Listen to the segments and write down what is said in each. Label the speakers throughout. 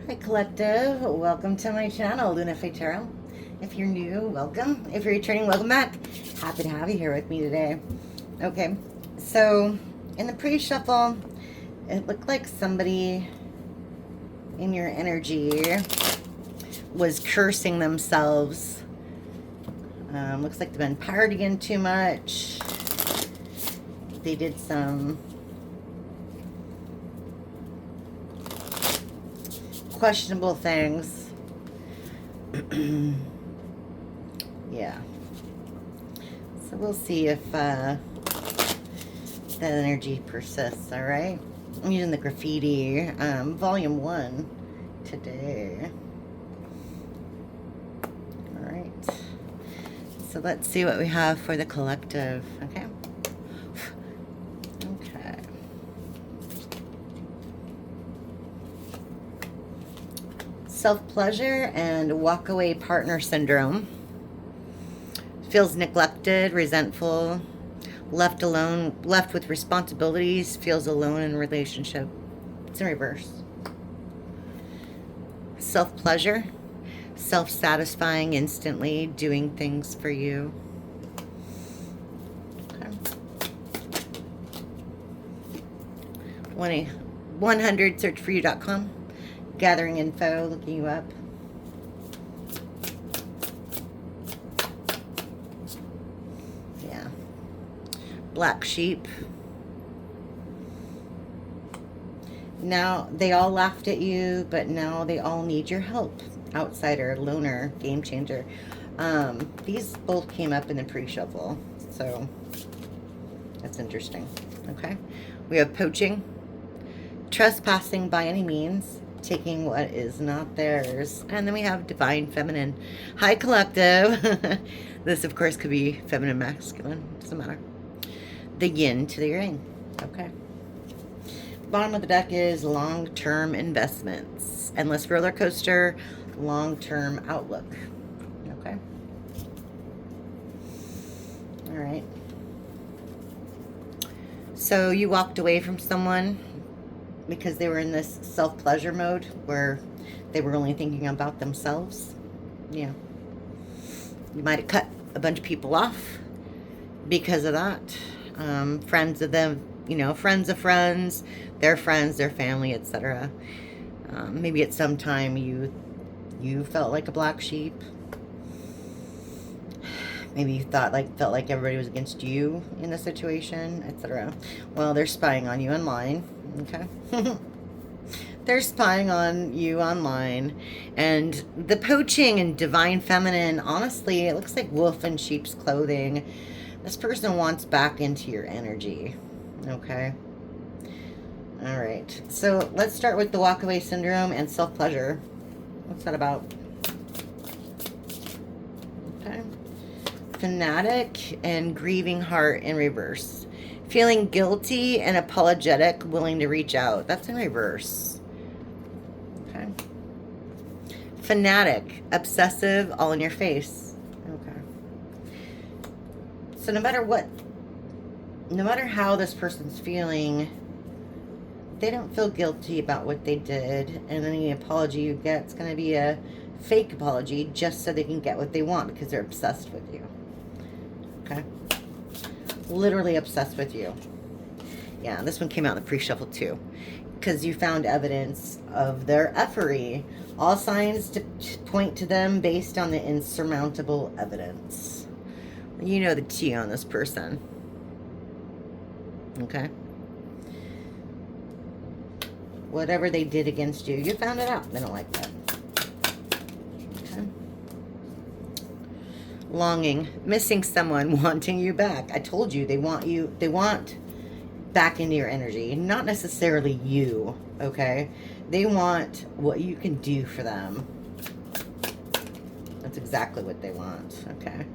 Speaker 1: Hi Collective, welcome to my channel, LunaFae Tarot. If you're new, welcome. If you're returning, welcome back. Happy to have you here with me today. Okay, so in the pre-shuffle, it looked like somebody in your energy was cursing themselves. Looks like they've been partying too much. They did some questionable things. Yeah. So we'll see if that energy persists, all right? I'm using the graffiti, volume 1 today. All right. So let's see what we have for the collective, okay? Okay. Self-pleasure and walk-away partner syndrome. Feels neglected, resentful, left alone, left with responsibilities, feels alone in a relationship. It's in reverse. Self-pleasure, self-satisfying instantly, doing things for you. Okay. 100searchforyou.com. Gathering info, looking you up. Yeah. Black sheep. Now, they all laughed at you, but now they all need your help. Outsider, loner, game changer. These both came up in the pre-shuffle, so that's interesting. Okay. We have poaching, trespassing by any means, taking what is not theirs. And then we have divine feminine. Hi, collective. This, of course, could be feminine, masculine. Doesn't matter. The yin to the yang. Okay. Bottom of the deck is long-term investments. Endless roller coaster, long-term outlook. Okay. All right. So you walked away from someone because they were in this self-pleasure mode where they were only thinking about themselves. Yeah. You might have cut a bunch of people off because of that. Friends of them, you know, friends of friends, their friends, their family, etc. Maybe at some time you felt like a black sheep. Maybe you felt like everybody was against you in the situation, etc. Well, they're spying on you online. Okay. They're spying on you online. And the poaching and divine feminine, honestly, it looks like wolf in sheep's clothing. This person wants back into your energy. Okay. All right. So let's start with the walkaway syndrome and self-pleasure. What's that about? Okay. Fanatic and grieving heart in reverse. Feeling guilty and apologetic, willing to reach out. That's in reverse. Okay. Fanatic, obsessive, all in your face. Okay. So no matter how this person's feeling, they don't feel guilty about what they did, and any apology you get is going to be a fake apology just so they can get what they want because they're obsessed with you. Okay? Literally obsessed with you. Yeah, this one came out in the pre-shuffle too, because you found evidence of their effery. All signs to point to them based on the insurmountable evidence. You know the tea on this person. Okay? Whatever they did against you, you found it out. They don't like that. Okay. Longing, missing someone, wanting you back. I told you, they want back into your energy. Not necessarily you, okay? They want what you can do for them. That's exactly what they want, okay?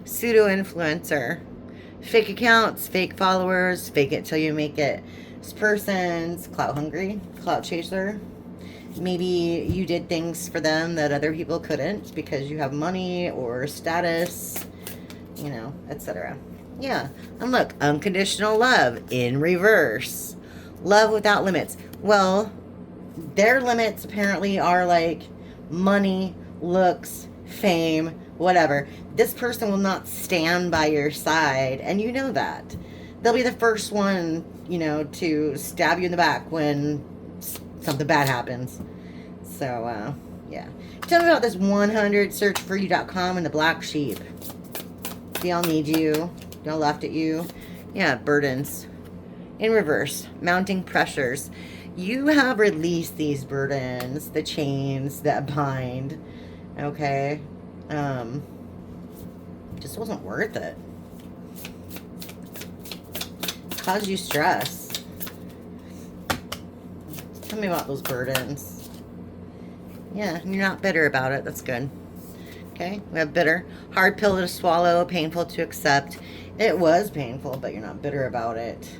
Speaker 1: Pseudo-influencer. Fake accounts, fake followers, fake it till you make it. This person's clout hungry, clout chaser. Maybe you did things for them that other people couldn't because you have money or status, you know, etc. Yeah. And look, unconditional love in reverse. Love without limits. Well, Their limits apparently are like money, looks, fame, whatever. This person will not stand by your side, and you know that. They'll be the first one, to stab you in the back when something bad happens. So, yeah. Tell me about this 100searchforyou.com and the black sheep. Do y'all need you? Y'all laughed at you? Yeah, burdens. In reverse, mounting pressures. You have released these burdens, the chains that bind. Okay? Just wasn't worth it. Caused you stress. Tell me about those burdens. Yeah, you're not bitter about it. That's good. Okay, we have bitter. Hard pill to swallow, painful to accept. It was painful, but you're not bitter about it.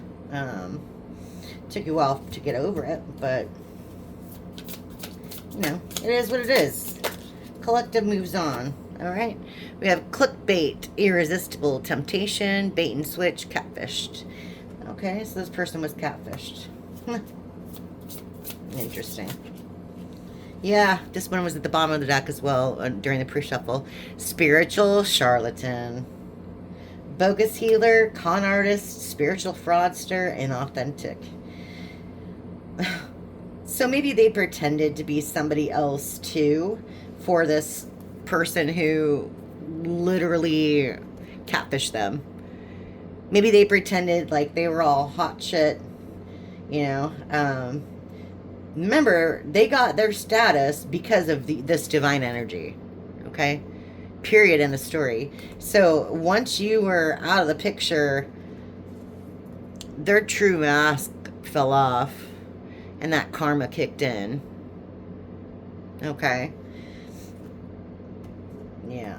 Speaker 1: Took you a while to get over it, but it is what it is. Collective moves on. All right. We have clickbait, irresistible temptation, bait and switch, catfished. Okay, so this person was catfished. Interesting. Yeah, this one was at the bottom of the deck as well during the pre-shuffle. Spiritual charlatan. Bogus healer, con artist, spiritual fraudster, inauthentic. So maybe they pretended to be somebody else too for this person who literally catfished them. Maybe they pretended like they were all hot shit, remember, they got their status because of this divine energy. Okay? Period in the story. So once you were out of the picture, their true mask fell off and that karma kicked in. Okay? Yeah.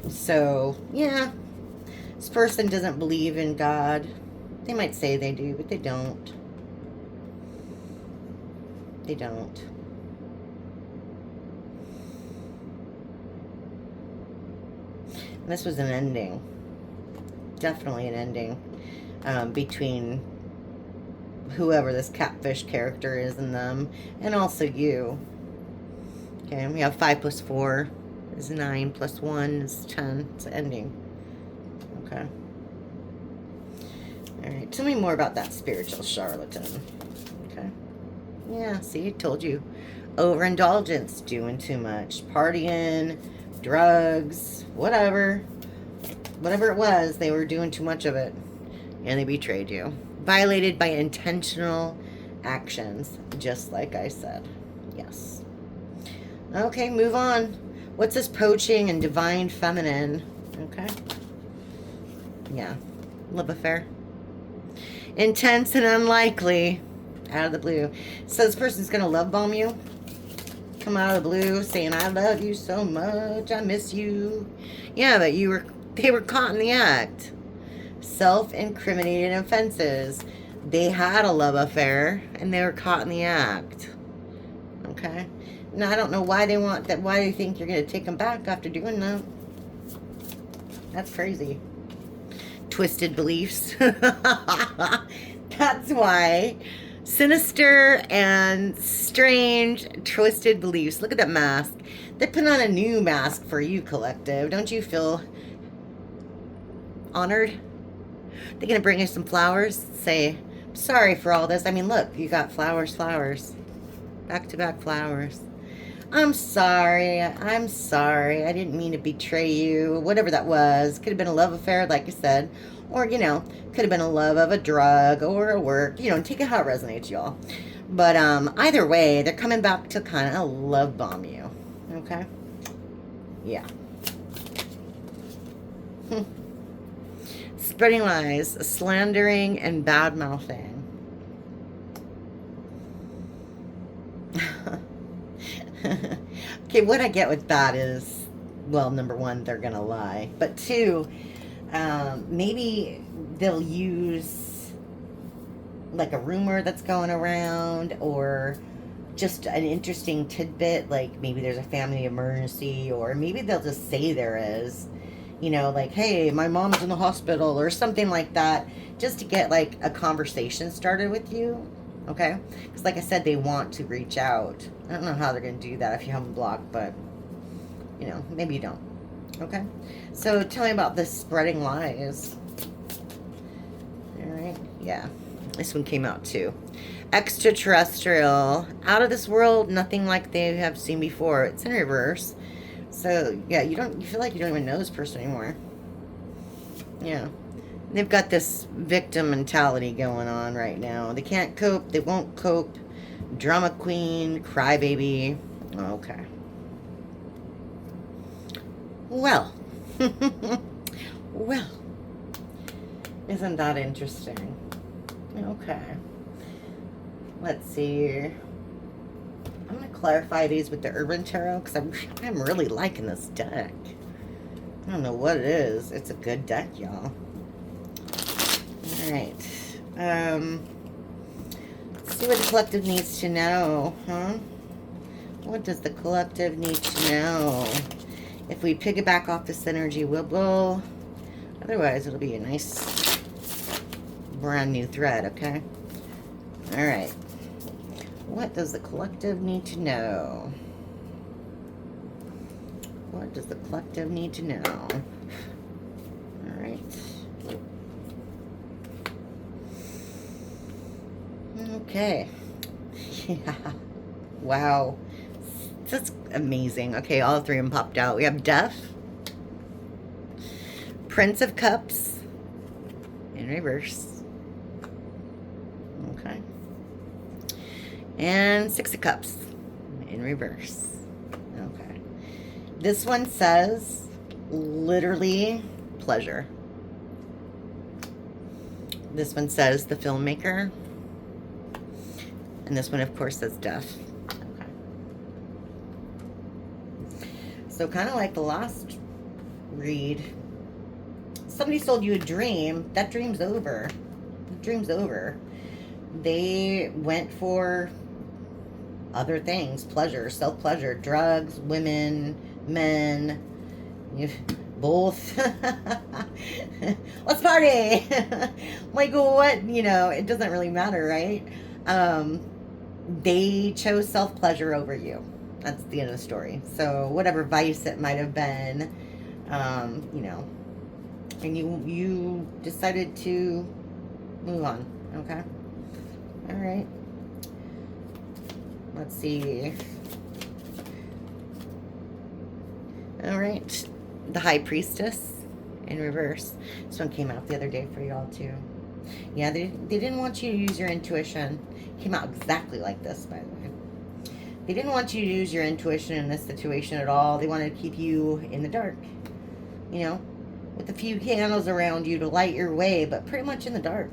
Speaker 1: So, yeah. This person doesn't believe in God. They might say they do, but they don't. They don't. And this was an ending. Definitely an ending between whoever this catfish character is in them and also you. Okay, we have 5 plus 4 is 9 plus 1 is 10. It's an ending. Okay. Alright, tell me more about that spiritual charlatan. Okay. Yeah, see, I told you. Overindulgence, doing too much. Partying, drugs, whatever. Whatever it was, they were doing too much of it. And they betrayed you. Violated by intentional actions, just like I said. Yes. Okay, move on. What's this poaching and divine feminine? Okay. Yeah. Love affair. Intense and unlikely. Out of the blue. So this person's going to love bomb you. Come out of the blue saying, I love you so much. I miss you. Yeah, but they were caught in the act. Self-incriminating offenses. They had a love affair and they were caught in the act. Okay. Now, I don't know why they want that. Why do you think you're going to take them back after doing that? That's crazy. Twisted beliefs. That's why. Sinister and strange, twisted beliefs. Look at that mask. They're putting on a new mask for you, collective. Don't you feel honored? They're going to bring you some flowers. Say, sorry for all this. I mean, look, you got flowers. Back-to-back flowers. I'm sorry. I didn't mean to betray you. Whatever that was. Could have been a love affair, like you said. Or, could have been a love of a drug or a work. Take it how it resonates, y'all. But either way, they're coming back to kind of love bomb you. Okay? Yeah. Spreading lies, slandering, and bad-mouthing. Okay, what I get with that is, well, number one, they're going to lie. But two, maybe they'll use like a rumor that's going around or just an interesting tidbit, like maybe there's a family emergency, or maybe they'll just say there is, like, hey, my mom's in the hospital or something like that, just to get like a conversation started with you. Okay? Because like I said, they want to reach out. I don't know how they're going to do that if you have them blocked, but, you know, maybe you don't. Okay? So tell me about this spreading lies. All right. Yeah. This one came out too. Extraterrestrial. Out of this world, nothing like they have seen before. It's in reverse. So, yeah, you feel like you don't even know this person anymore. Yeah. They've got this victim mentality going on right now. They can't cope. They won't cope. Drama queen, crybaby. Okay. Well. Well. Isn't that interesting? Okay. Let's see. I'm going to clarify these with the Urban Tarot because I'm really liking this deck. I don't know what it is. It's a good deck, y'all. All right. Let's see what the collective needs to know, huh? What does the collective need to know? If we piggyback off this energy, we'll go. Otherwise, it'll be a nice brand new thread, okay? All right. What does the collective need to know? What does the collective need to know? All right. Okay. Yeah. Wow. That's amazing. Okay, all three of them popped out. We have Death, Prince of Cups, in reverse. Okay. And Six of Cups, in reverse. Okay. This one says, literally, pleasure. This one says, the filmmaker. And this one, of course, says death. Okay. So kind of like the last read, somebody sold you a dream. That dream's over. The dream's over. They went for other things, pleasure, self-pleasure, drugs, women, men, both. Let's party. Like, what? You know, it doesn't really matter, right? They chose self-pleasure over you. That's the end of the story. So whatever vice it might have been, you know, and you decided to move on. Okay. All right. Let's see. All right. The High Priestess in reverse. This one came out the other day for y'all too. Yeah, they didn't want you to use your intuition. Came out exactly like this, by the way. They didn't want you to use your intuition in this situation at all. They wanted to keep you in the dark. You know, with a few candles around you to light your way, but pretty much in the dark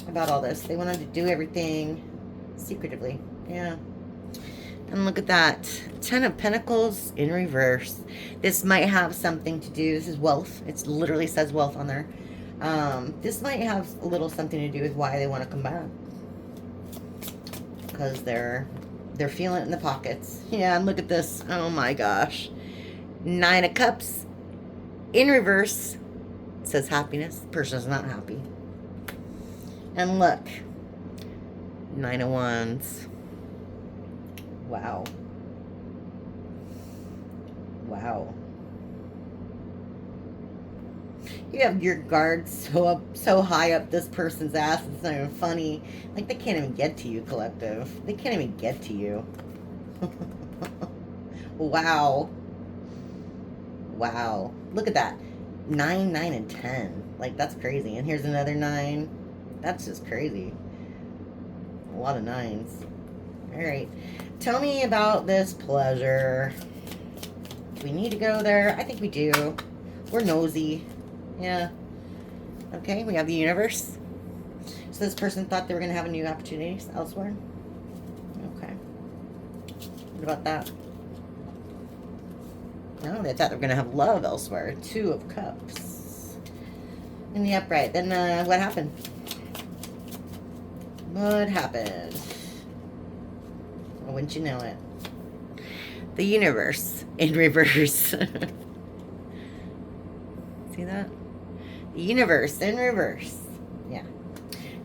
Speaker 1: about all this. They wanted to do everything secretively. Yeah. And look at that. 10 of Pentacles in reverse. This might have something to do. This is wealth. It literally says wealth on there. This might have a little something to do with why they want to come back. Because they're feeling it in the pockets. Yeah, and look at this. Oh my gosh. 9 of Cups in reverse. It says happiness. The person's not happy. And look. 9 of Wands. Wow. Wow. You have your guard so high up this person's ass, it's not even funny. Like, they can't even get to you, collective. They can't even get to you. Wow. Wow. Look at that. 9, 9, and 10. Like, that's crazy. And here's another 9. That's just crazy. A lot of 9s. Alright. Tell me about this pleasure. Do we need to go there? I think we do. We're nosy. Yeah. Okay, we have the universe. So this person thought they were going to have new opportunities elsewhere. Okay. What about that? No, they thought they were going to have love elsewhere. 2 of Cups. In the upright. Then what happened? What happened? Well, wouldn't you know it? The universe in reverse. See that? The universe in reverse. Yeah.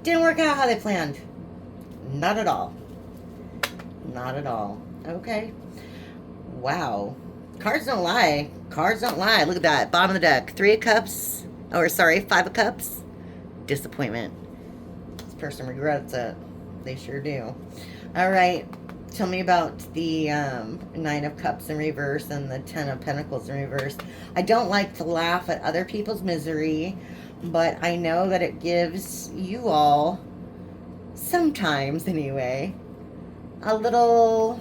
Speaker 1: Didn't work out how they planned. Not at all. Not at all. Okay. Wow. Cards don't lie. Cards don't lie. Look at that. Bottom of the deck. 3 of Cups. Or, sorry, 5 of Cups. Disappointment. This person regrets it. They sure do. All right. Tell me about the 9 of Cups in reverse and the 10 of Pentacles in reverse. I don't like to laugh at other people's misery, but I know that it gives you all, sometimes anyway, a little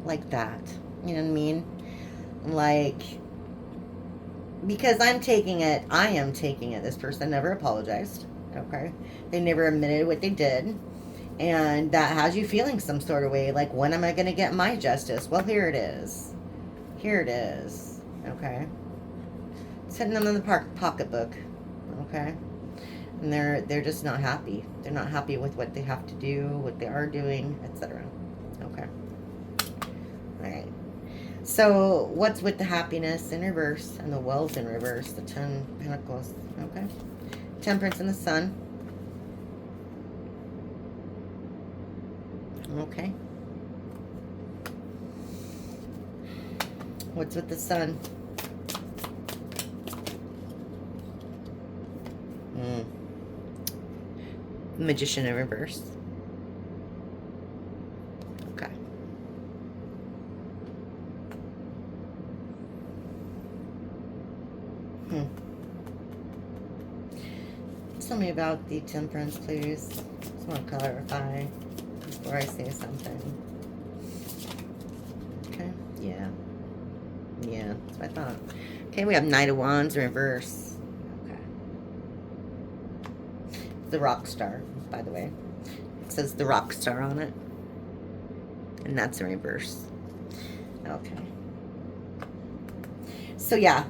Speaker 1: like that. You know what I mean? Like, because I am taking it, this person never apologized, okay? They never admitted what they did, and that has you feeling some sort of way, like, when am I going to get my justice? Well, here it is. Here it is, okay? It's hitting them in the pocketbook, okay? And they're just not happy. They're not happy with what they have to do, what they are doing, etc. Okay. All right. So what's with the happiness in reverse and the wealth in reverse? The 10 Pentacles. Okay. Temperance and the Sun. Okay. What's with the Sun? Magician in reverse. Okay. Tell me about the Temperance, please. Just want to clarify before I say something. Okay. Yeah. Yeah, that's what I thought. Okay, we have Knight of Wands in reverse. Okay. The Rock Star, by the way. It says the Rock Star on it. And that's in reverse. Okay. So, yeah.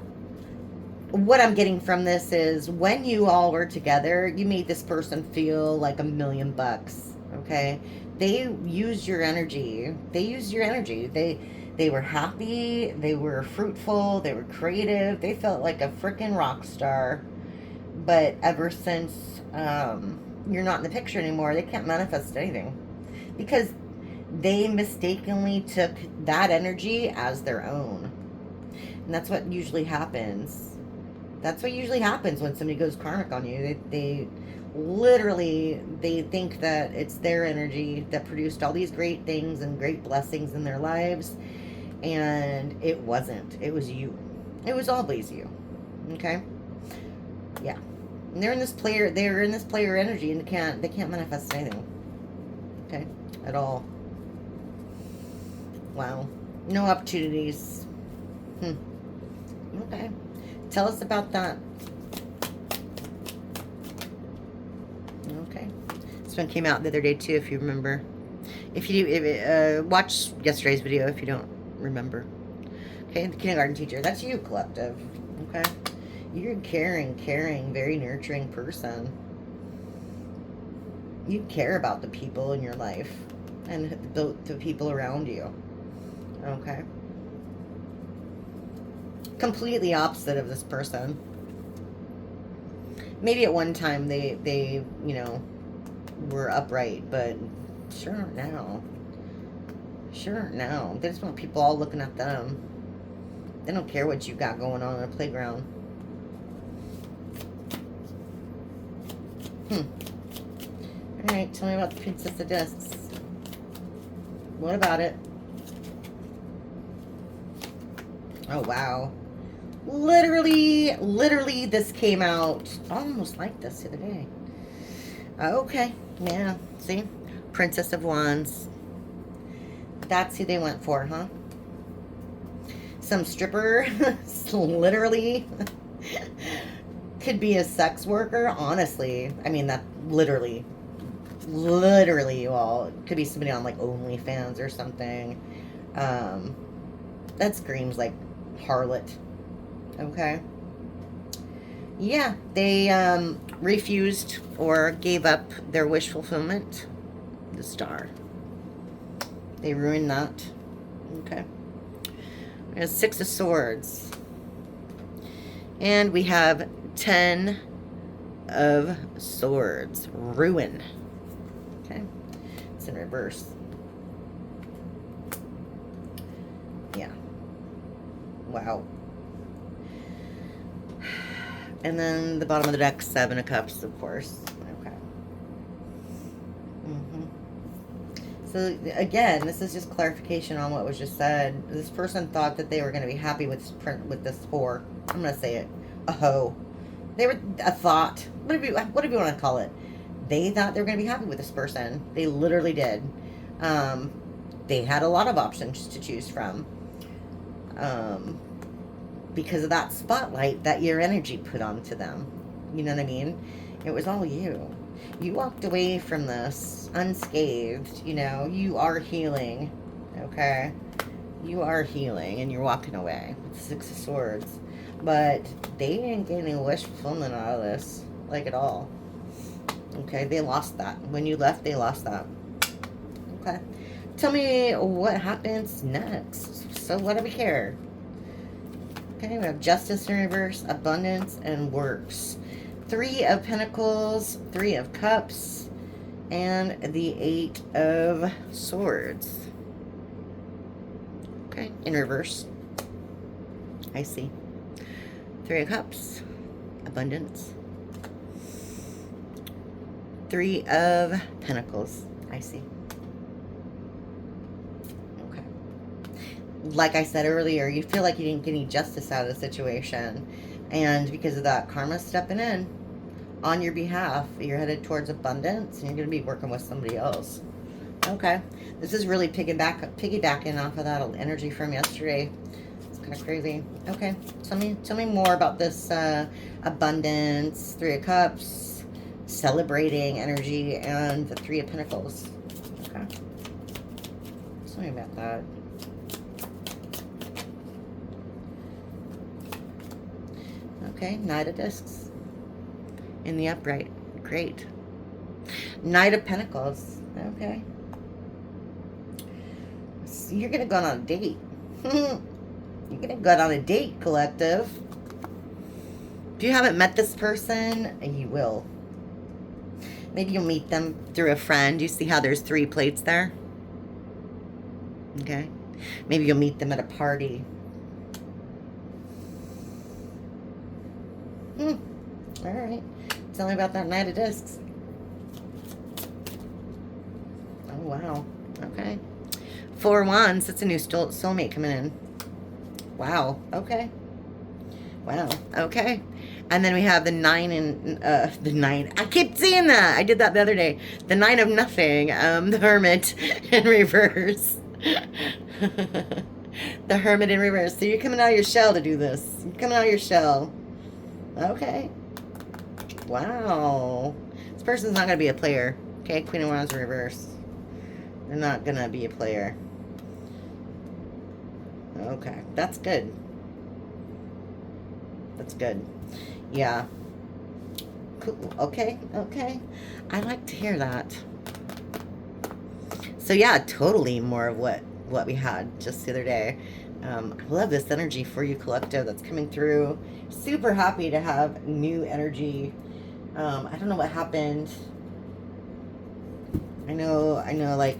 Speaker 1: What I'm getting from this is when you all were together, you made this person feel like $1,000,000, okay? They used your energy. They used your energy. They were happy. They were fruitful. They were creative. They felt like a freaking rock star. But ever since you're not in the picture anymore, they can't manifest anything. Because they mistakenly took that energy as their own. And that's what usually happens. That's what usually happens when somebody goes karmic on you. They literally, they think that it's their energy that produced all these great things and great blessings in their lives. And it wasn't. It was you. It was always you. Okay? Yeah. And they're in this player energy, and they can't manifest anything. Okay? At all. Wow. No opportunities. Okay. Tell us about that. Okay. This one came out the other day too, if you remember. If you do, watch yesterday's video if you don't remember. Okay, the kindergarten teacher. That's you, collective. Okay. You're a caring, very nurturing person. You care about the people in your life and the people around you. Okay. Completely opposite of this person. Maybe at one time they you know, were upright, but sure now. Sure now. They just want people all looking at them. They don't care what you got going on in the playground. Alright, tell me about the Princess of Discs. What about it? Oh, wow. Literally, this came out almost like this the other day. Okay, yeah, see? Princess of Wands. That's who they went for, huh? Some stripper, literally, could be a sex worker, honestly. I mean, that literally, well, could be somebody on, like, OnlyFans or something. That screams like harlot. Okay. Yeah, they refused or gave up their wish fulfillment. The Star. They ruined that. Okay. We have 6 of Swords. And we have 10 of Swords. Ruin. Okay. It's in reverse. Yeah. Wow. And then the bottom of the deck, 7 of Cups, of course. Okay. So again, this is just clarification on what was just said. This person thought that they were going to be happy with this whore. I'm going to say it. A hoe. They were a thought. Whatever you want to call it. They thought they were going to be happy with this person. They literally did. They had a lot of options to choose from. Because of that spotlight that your energy put onto them. You know what I mean? It was all you. You walked away from this unscathed. You know, you are healing. Okay? You are healing and you're walking away with the 6 of Swords. But they didn't get any wish fulfillment out of this. Like at all. Okay? They lost that. When you left, they lost that. Okay? Tell me what happens next. So what do we care? Okay, we have Justice in reverse, Abundance, and Works. 3 of Pentacles, 3 of Cups, and the 8 of Swords. Okay, in reverse. I see. 3 of Cups, Abundance. 3 of Pentacles. I see. Like I said earlier, you feel like you didn't get any justice out of the situation. And because of that, karma's stepping in on your behalf. You're headed towards abundance, and you're going to be working with somebody else. Okay. This is really piggybacking off of that energy from yesterday. It's kind of crazy. Okay. Tell me more about this abundance, 3 of Cups, celebrating energy, and the 3 of Pentacles. Okay. Tell me about that. Okay, Knight of Discs in the upright. Great. Knight of Pentacles. Okay. So you're going to go on a date. You're going to go on a date, collective. If you haven't met this person, you will. Maybe you'll meet them through a friend. You see how there's 3 plates there? Okay. Maybe you'll meet them at a party. All right. Tell me about that Knight of Discs. Oh, wow. Okay. 4 Wands. That's a new soulmate coming in. Wow. Okay. Wow. Okay. And then we have the 9 and the 9. I keep seeing that. I did that the other day. The 9 of Nothing. The Hermit in reverse. The Hermit in reverse. So you're coming out of your shell to do this. You're coming out of your shell. Okay. Wow. This person's not going to be a player. Okay, Queen of Wands in reverse. They're not going to be a player. Okay, that's good. That's good. Yeah. Cool. Okay, okay. I like to hear that. So yeah, totally more of what we had just the other day. I love this energy for you, collective, that's coming through. Super happy to have new energy. I don't know what happened. I know, like,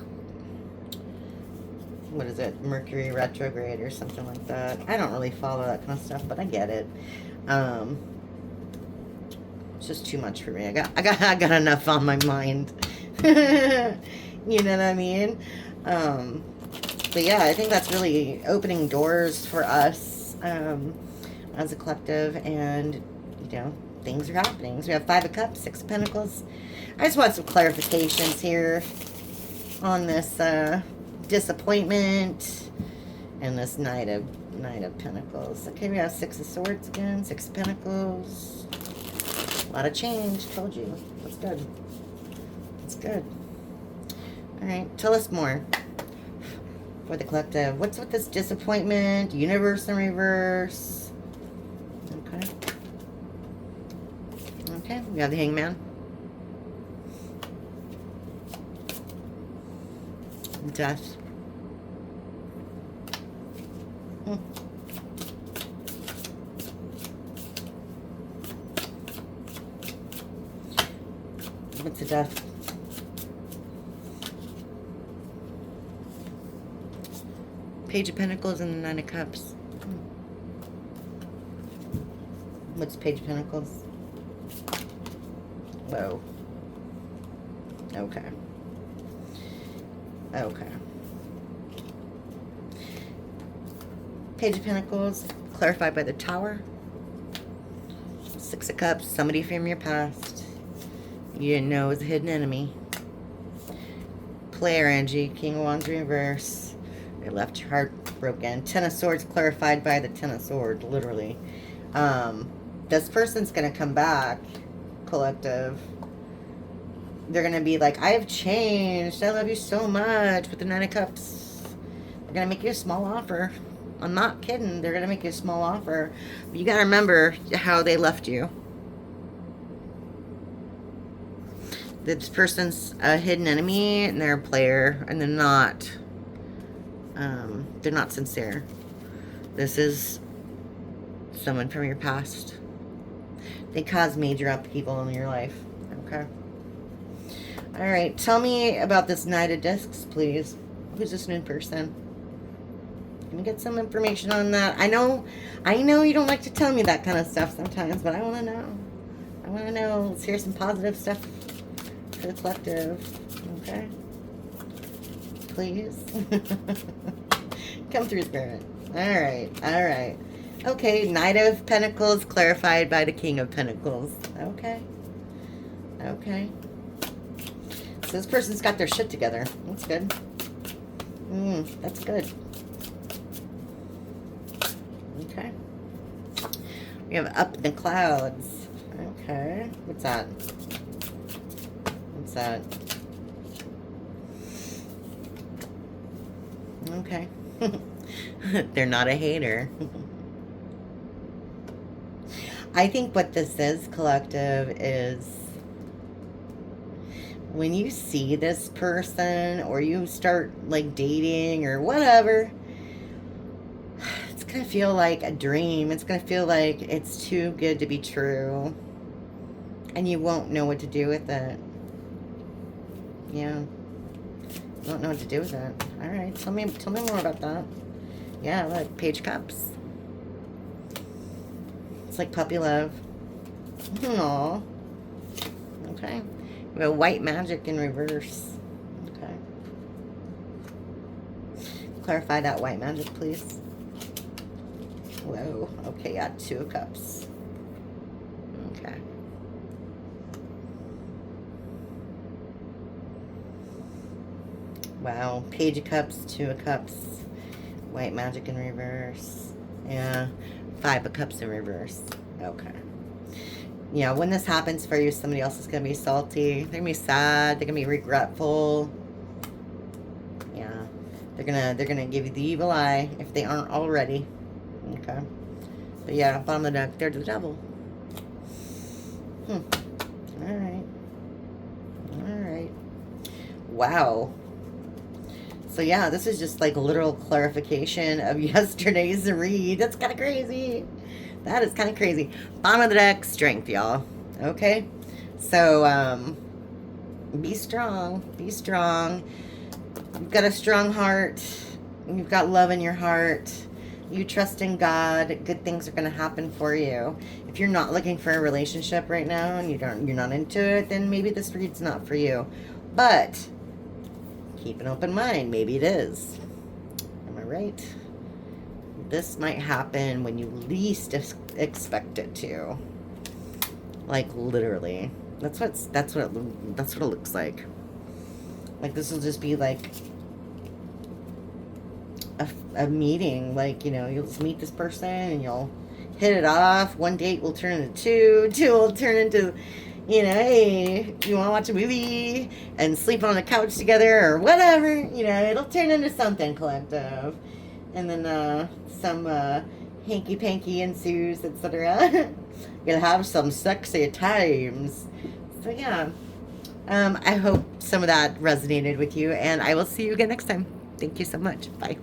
Speaker 1: what is it? Mercury retrograde or something like that. I don't really follow that kind of stuff, but I get it. It's just too much for me. I got enough on my mind. You know what I mean? But yeah, I think that's really opening doors for us as a collective, and you know, things are happening. So we have 5 of Cups, 6 of Pentacles. I just want some clarifications here on this disappointment and this Knight of Pentacles. Okay, we have 6 of Swords again, 6 of Pentacles. A lot of change. Told you. That's good. That's good. All right, tell us more. For the collective, what's with this disappointment? Universe in reverse. Okay. Okay, we have the Hangman. Death. Death. Page of Pentacles and the Nine of Cups. What's Page of Pentacles? Whoa. Okay. Okay. Page of Pentacles, clarified by the Tower. Six of Cups, somebody from your past you didn't know was a hidden enemy. Player energy, King of Wands reverse. They left your heart broken. Ten of Swords, clarified by the Ten of Swords, literally. This person's going to come back, collective. They're going to be like, I have changed. I love you so much. With the Nine of Cups, they're going to make you a small offer. I'm not kidding. They're going to make you a small offer. But you got to remember how they left you. This person's a hidden enemy, and they're a player, and they're not sincere. This is someone from your past. They caused major upheaval in your life. Okay. All right. Tell me about this Knight of Discs, please. Who's this new person? Can we get some information on that? I know you don't like to tell me that kind of stuff sometimes, but I want to know. I want to know. Let's hear some positive stuff for the collective. Okay. Please. Come through, Spirit. All right. All right. Okay. Knight of Pentacles clarified by the King of Pentacles. Okay. Okay. So this person's got their shit together. That's good. That's good. Okay. We have Up in the Clouds. Okay. What's that? What's that? Okay. They're not a hater. I think what this is, collective, is when you see this person or you start like dating or whatever, it's going to feel like a dream. It's going to feel like it's too good to be true. And you won't know what to do with it. Yeah. You don't know what to do with it. All right. Tell me more about that. Yeah, look, Page of Cups. It's like puppy love. Aww. Okay. We have White Magic in reverse. Okay. Clarify that White Magic, please. Whoa. Okay, yeah, Two of Cups. Okay. Wow. Page of Cups, Two of Cups. White Magic in reverse. Yeah. Five of Cups in reverse. Okay. Yeah, when this happens for you, somebody else is going to be salty. They're going to be sad. They're going to be regretful. Yeah. They're gonna give you the evil eye if they aren't already. Okay. But yeah, bottom of the deck, they're the devil. Alright. Alright. Wow. So yeah, this is just like a literal clarification of yesterday's read. That's kind of crazy. That is kind of crazy. Bottom of the deck, strength, y'all. Okay? So, be strong. Be strong. You've got a strong heart. You've got love in your heart. You trust in God. Good things are going to happen for you. If you're not looking for a relationship right now and you're not into it, then maybe this read's not for you. But keep an open mind. Maybe it is. Am I right? This might happen when you least expect it to. Like literally. That's what it looks like. Like this will just be like a meeting. Like, you know, you'll just meet this person and you'll hit it off. One date will turn into two. Two will turn into, you know, hey, you want to watch a movie and sleep on the couch together or whatever. You know, it'll turn into something collective. And then some hanky-panky ensues, etc. You'll have some sexy times. So yeah, I hope some of that resonated with you, and I will see you again next time. Thank you so much. Bye.